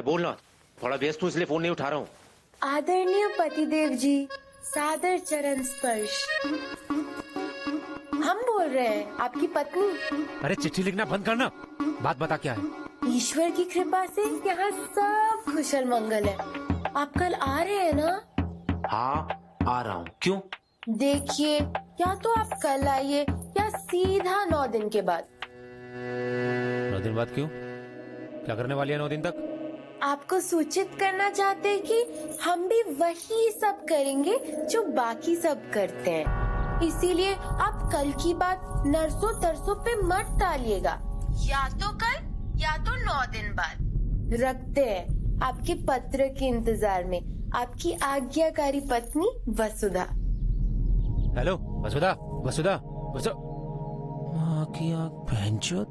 बोलना, थोड़ा व्यस्त हूँ इसलिए फोन नहीं उठा रहा हूँ। आदरणीय पतिदेव जी, सादर चरण स्पर्श। हम बोल रहे हैं, आपकी पत्नी। अरे चिट्ठी लिखना बंद करना, बात बता क्या है? ईश्वर की कृपा से यहाँ सब कुशल मंगल है। आप कल आ रहे हैं ना? हाँ आ रहा हूँ। क्यों? देखिए, या तो आप कल आइए या सीधा 9 दिन के बाद। 9 दिन बाद क्यों? क्या करने वाली है 9 दिन तक? आपको सूचित करना चाहते हैं कि हम भी वही सब करेंगे जो बाकी सब करते हैं। इसीलिए आप कल की बात नरसों तरसों पे मत टालिएगा। या तो कल या तो 9 दिन बाद। रखते हैं आपके पत्र के इंतजार में। आपकी आज्ञाकारी पत्नी वसुधा। हेलो वसुधा, वसुधा, वसुधा। माँ की आँख बहनचोद,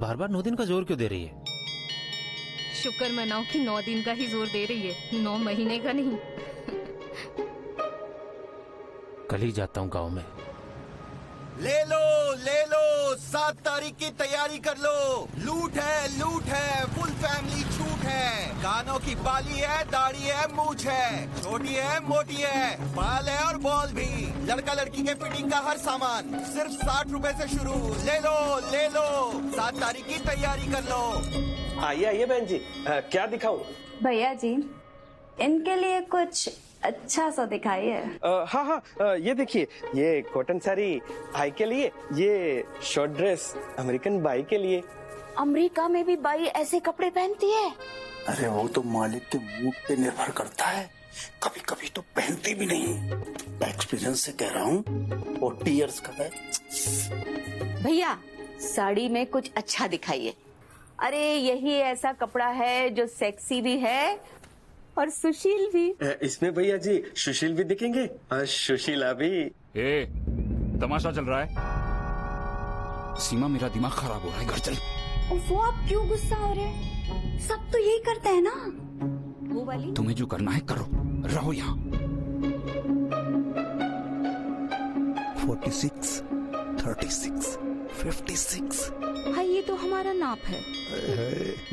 बार बार 9 दिन का जोर क्यों दे रही है? शुक्र मनाओ कि 9 दिन का ही जोर दे रही है, 9 महीने का नहीं। कल ही जाता हूँ गाँव में। ले लो 7 तारीख की तैयारी कर लो। लूट है, फुल फैमिली छूट है। कानों की बाली है, दाढ़ी है, मूछ है, छोटी है, मोटी है, बाल है और बॉल भी। लड़का लड़की के फिटिंग का हर सामान सिर्फ 60 रुपए से शुरू। ले लो 7 तारीख की तैयारी कर लो। आइए बहन जी, क्या दिखाऊं? भैया जी, इनके लिए कुछ अच्छा सा दिखाइए। हाँ, ये देखिए, ये कॉटन साड़ी भाई के लिए, ये शॉर्ट ड्रेस अमेरिकन बाई के लिए। अमेरिका में भी बाई ऐसे कपड़े पहनती है? अरे वो तो मालिक के मूड पे निर्भर करता है, कभी कभी तो पहनती भी नहीं। एक्सपीरियंस से कह रहा हूँ, 40 इयर्स का है। भैया, साड़ी में कुछ अच्छा दिखाइए। अरे यही ऐसा कपड़ा है जो सेक्सी भी है और सुशील भी। इसमें भैया जी सुशील भी दिखेंगे और सुशीला भी। तमाशा चल रहा है? सीमा, मेरा दिमाग खराब हो रहा है, घर चल। वो आप क्यों गुस्सा हो रहे हैं? सब तो यही करते हैं ना। वो वाली तुम्हें जो करना है करो, रहो यहाँ। 46, 36, 56। हाँ, ये तो हमारा नाप है।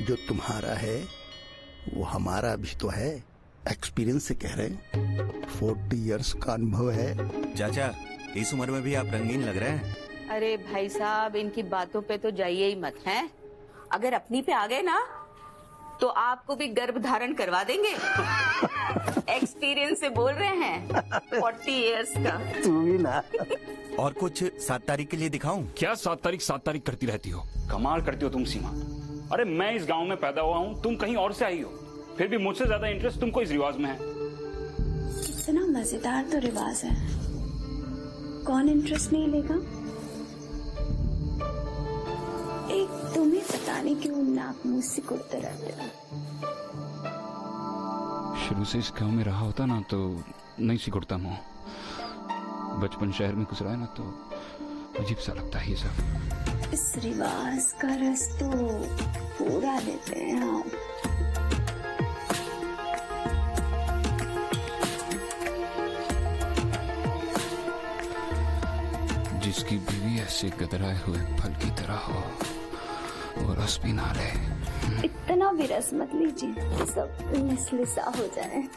जो तुम्हारा है वो हमारा भी तो है। एक्सपीरियंस से कह रहे हैं, 40 इयर्स का अनुभव है। चाचा, इस उम्र में भी आप रंगीन लग रहे हैं। अरे भाई साहब, इनकी बातों पे तो जाइए ही मत हैं। अगर अपनी पे आ गए ना तो आपको भी गर्भ धारण करवा देंगे। एक्सपीरियंस से बोल रहे हैं, 40 इयर्स का। तू भी ना। और कुछ 7 तारीख के लिए दिखाऊं? क्या 7 तारीख करती रहती हो? कमाल करती हो तुम सीमा। अरे मैं इस गांव में पैदा हुआ हूँ, तुम कहीं और से आई हो, फिर भी मुझसे ज्यादा इंटरेस्ट तुमको इस रिवाज में है। कितना मजेदार तो रिवाज है, कौन इंटरेस्ट नहीं लेगा। एक तुम्हें पता नहीं क्यों नाक मुंह सिकुड़ते रहते हो। शुरू से इस गांव में रहा होता ना तो नहीं सिकुड़ता मुंह। बचपन शहर में गुजरा है ना तो अजीब सा लगता है ये सब। इस रिवाज का रस तो पूरा लेते हैं हम। जिसकी बीवी ऐसे गदराए हुए फल की तरह हो, वो रस भी ना ले। इतना भी रस मत लीजिए, सब लिसा हो जाए।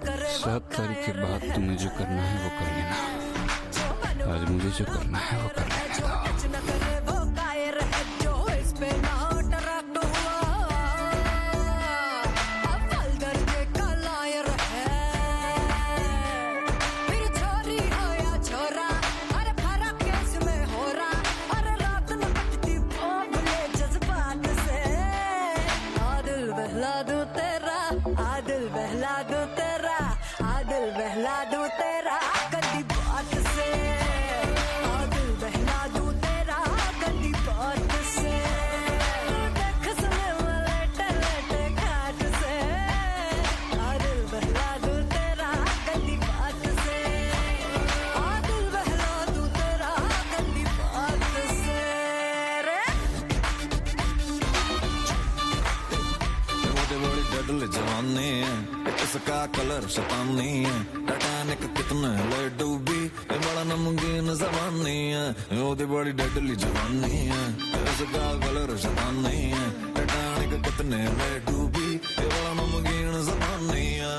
आज 7 तारीख के बाद तुम्हें जो करना है वो कर लेना। आज मुझे जो करना है वो कर लेने दो। बहला दूं तेरा गंदी बात से, दिल बहला दूं तेरा गंदी बात से, देख सुने वाले टले घाट से, दिल बहला दूं तेरा गंदी बात से, दिल बहला दूं तेरा गंदी बात से रे। बड़ी डडल जवानी है, इसका कलर शैतानी है, टाइटैनिक कितने ले डूबी, ये बड़ा नमकीन जवानी है, ओदी बड़ी डडली जवानी है, इसका कलर शैतानी है, टाइटैनिक कितने ले डूबी, ये बड़ा नमकीन जवानी है।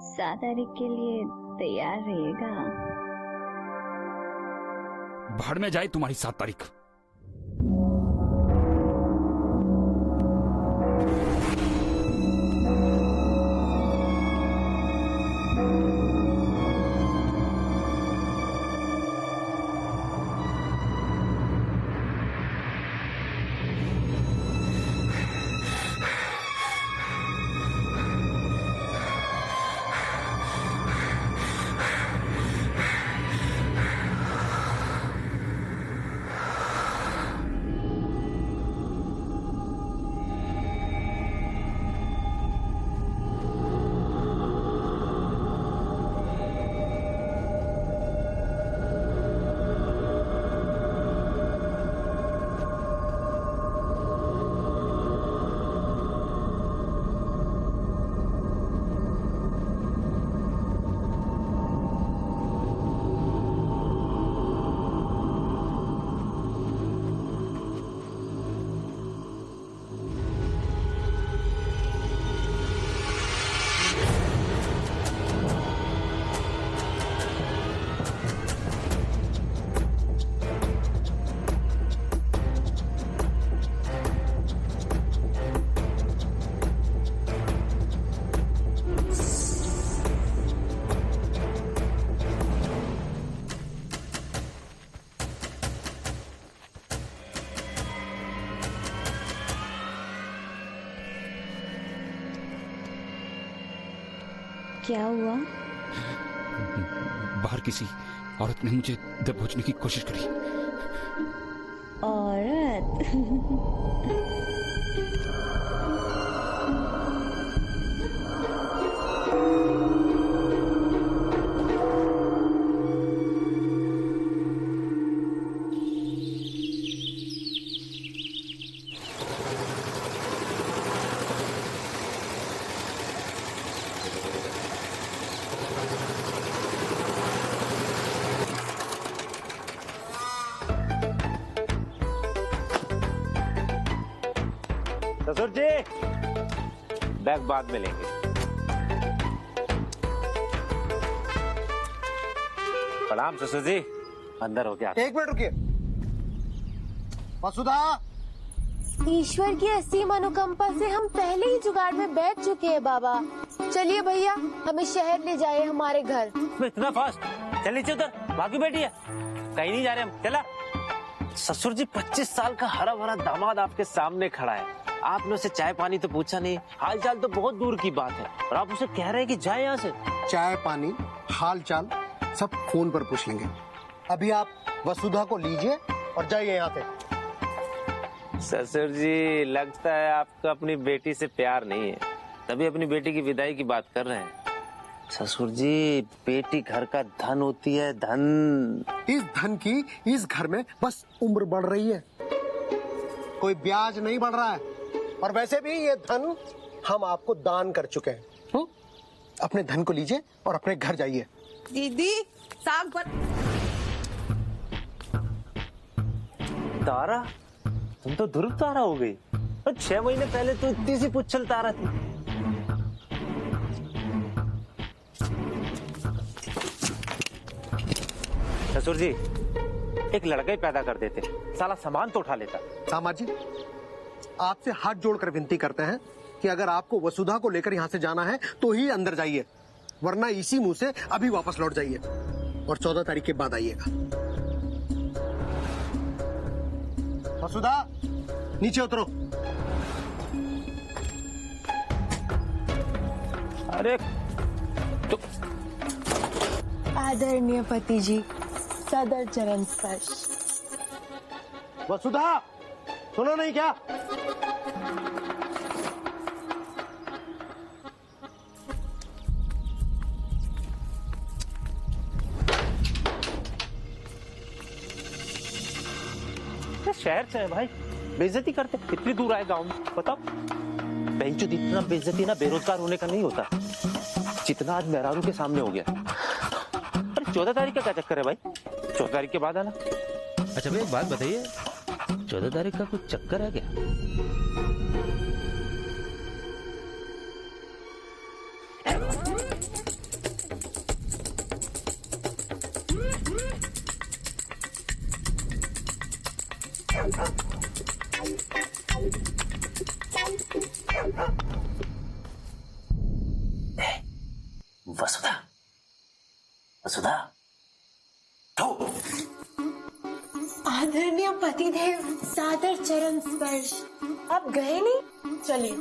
सात तारीख के लिए तैयार रहिएगा। भाड़ में जाए तुम्हारी 7 तारीख। क्या हुआ? बाहर किसी औरत ने मुझे दबोचने की कोशिश करी। औरत? ससुर जी, बैग बाद में लेंगे। प्रणाम ससुर जी, अंदर हो गया। एक मिनट रुकिए। वसुधा, ईश्वर की असीम अनुकंपा से हम पहले ही जुगाड़ में बैठ चुके हैं बाबा। चलिए भैया, हमें शहर ले जाए, हमारे घर। इतना फास्ट? चल नीचे उधर, बाकी बैठी है, कहीं नहीं जा रहे हम। चला। ससुर जी, 25 साल का हरा भरा दामाद आपके सामने खड़ा है, आपने उसे चाय पानी तो पूछा नहीं, हाल चाल तो बहुत दूर की बात है, और आप उसे कह रहे हैं कि जाए यहाँ से। चाय पानी हाल चाल सब फोन पर पूछ लेंगे। अभी आप वसुधा को लीजिए और जाइए यहाँ से। ससुर जी, लगता है आपको अपनी बेटी से प्यार नहीं है, तभी अपनी बेटी की विदाई की बात कर रहे हैं। ससुर जी, बेटी घर का धन होती है, धन। इस धन की इस घर में बस उम्र बढ़ रही है, कोई ब्याज नहीं बढ़ रहा है। और वैसे भी ये धन हम आपको दान कर चुके हैं। अपने धन को लीजिए और अपने घर जाइए। दीदी, साग पर तारा, तुम तो ध्रुव तारा हो गई, और 6 महीने पहले तो इतनी सी पुच्छल तारा थी। ससुर जी, एक लड़का ही पैदा कर देते, साला सामान तो उठा लेता। सामा जी, आपसे हाथ जोड़कर विनती करते हैं कि अगर आपको वसुधा को लेकर यहाँ से जाना है तो ही अंदर जाइए, वरना इसी मुंह से अभी वापस लौट जाइए और 14 तारीख के बाद आइएगा। वसुधा नीचे उतरो। अरे तो आदरणीय पति जी, सदर चरण स्पर्श। वसुधा सुनो नहीं क्या? शहर से है भाई, बेइज्जती करते। इतनी दूर आए गांव में, बताओ। बेंचो इतना बेइज्जती ना बेरोजगार होने का नहीं होता जितना आज मेहरारू के सामने हो गया। अरे 14 तारीख का क्या चक्कर है भाई? 14 तारीख के बाद आना। अच्छा भाई एक बात बताइए, 14 तारीख का कुछ चक्कर है क्या? वसुधा, वसुधा, आदरणीय पतिदेव, सादर चरण स्पर्श। आप गए नहीं? चलिए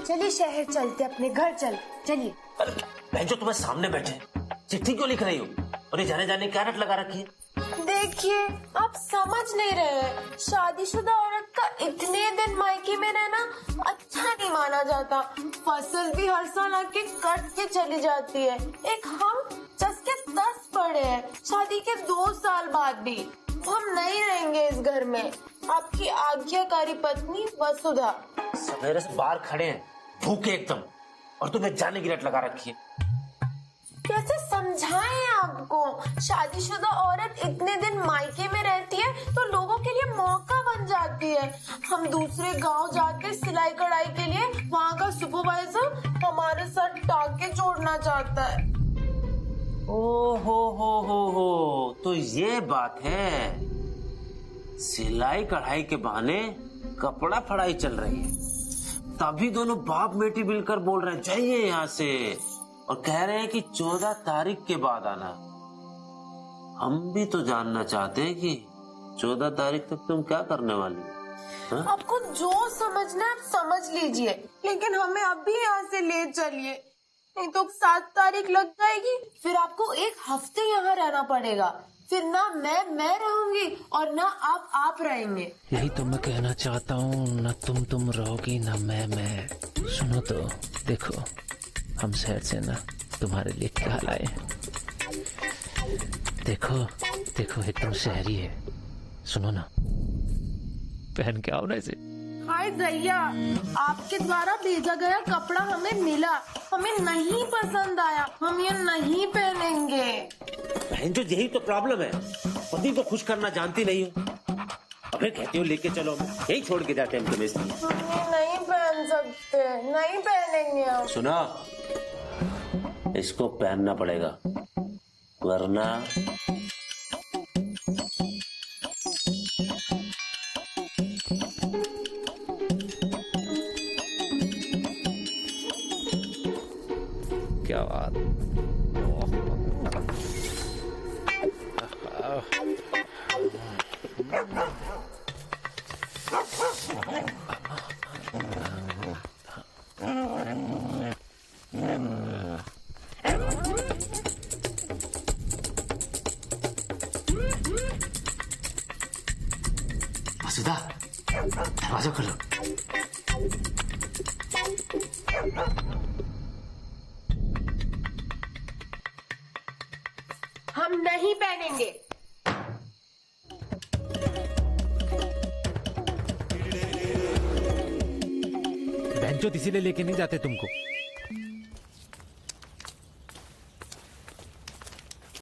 चलिए शहर चलते, अपने घर चलिए। अरे बेंचो तुम्हें सामने बैठे, चिट्ठी क्यों लिख रही हो? और ये जाने जाने क्या रट लगा रखी है? देखिए, आप समझ नहीं रहे, शादीशुदा औरत का इतने दिन मायके में रहना अच्छा नहीं माना जाता। फसल भी हर साल आके कट के चली जाती है। एक हम 10 के 10 पड़े हैं, शादी के 2 साल बाद भी। हम नहीं रहेंगे इस घर में। आपकी आज्ञाकारी पत्नी वसुधा। सवेरे से बाहर खड़े हैं भूखे एकदम, और तुम्हें जाने की रट लगा रखी है। कैसे समझाएं आपको? शादीशुदा औरत इतने दिन मायके में रहती है तो लोगों के लिए मौका बन जाती है। हम दूसरे गांव जाके सिलाई कढ़ाई के लिए वहाँ का सुपरवाइजर हमारे साथ टाके जोड़ना चाहता है। ओ हो, तो ये बात है। सिलाई कढ़ाई के बहाने कपड़ा फड़ाई चल रही है, तभी दोनों बाप बेटी मिलकर बोल रहे हैं जाइए यहाँ से, और कह रहे हैं कि 14 तारीख के बाद आना। हम भी तो जानना चाहते हैं कि 14 तारीख तक तुम क्या करने वाली हो? आपको जो समझना है आप समझ लीजिए, लेकिन हमें अभी यहाँ से ले चलिए, नहीं तो 7 तारीख लग जाएगी। फिर आपको 1 हफ्ते यहाँ रहना पड़ेगा। फिर ना मैं रहूंगी और ना आप रहेंगे। यही तो मैं कहना चाहता हूँ, ना तुम रहोगी ना मैं। सुनो तो, देखो हम शहर से ना तुम्हारे लिए क्या लाए। देखो एकदम शहरी है। सुनो ना, पहन के आओ ना इसे। हाय दैया, आपके द्वारा भेजा गया कपड़ा हमें मिला, हमें नहीं पसंद आया, हम ये नहीं पहनेंगे। बहन जो यही तो प्रॉब्लम है, पति को खुश करना जानती नहीं हो। अबे कहती हो लेके चलो, यही छोड़ के जाते हैं हम तुम्हें। हम नहीं पहन सकते, नहीं पहनेंगे हम। सुना, इसको पहनना पड़ेगा वरना क्या बात। वसुधा, दरवाजा खोलो। हम नहीं पहनेंगे। बहनचोद इसीलिए लेके नहीं जाते तुमको।